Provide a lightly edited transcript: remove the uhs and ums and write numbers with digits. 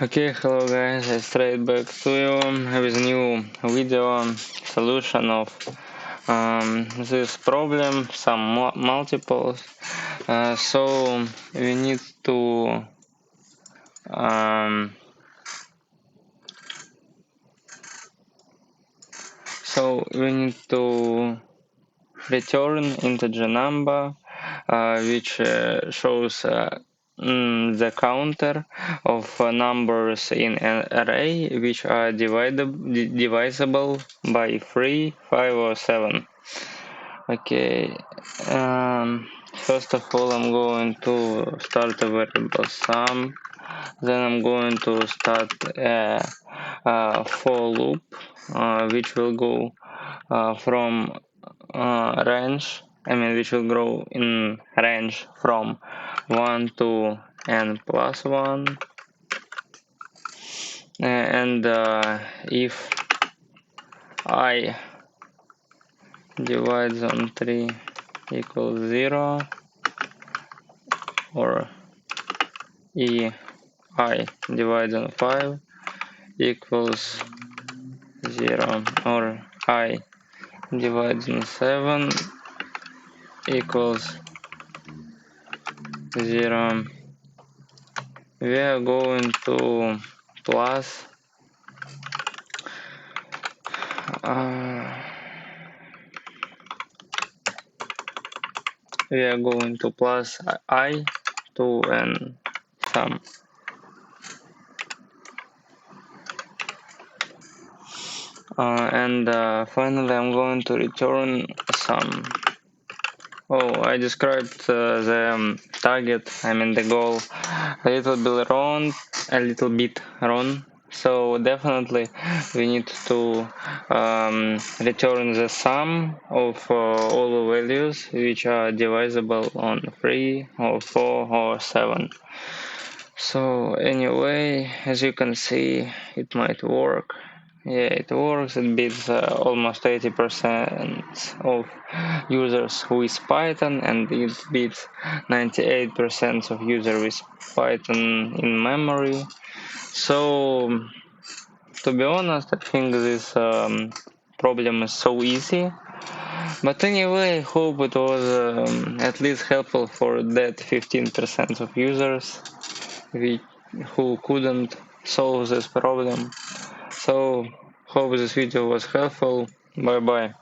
Okay, hello guys, I straight back to you with new video solution of this problem, some multiples. So we need to um, return integer number which shows the counter of numbers in an array which are divisible by 3, 5 or 7. Okay, first of all I'm going to start a variable sum, then I'm going to start a for loop which will go from range, which will grow in range from 1 to n plus 1, and if I divides on 3 equals 0, or I divides on 5 equals 0, or I divides on 7 equals 0, we are going to plus we are going to plus I to n sum. And finally I'm going to return sum. Oh, I described the target, the goal, a little bit wrong. So definitely we need to return the sum of all the values which are divisible on 3 or 4 or 7. So anyway, as you can see, it might work. Yeah, it works. It beats almost 80% of users with Python, and it beats 98% of users with Python in memory. So, to be honest, I think this problem is so easy. But anyway, I hope it was at least helpful for that 15% of users who couldn't solve this problem. So, hope this video was helpful. Bye bye.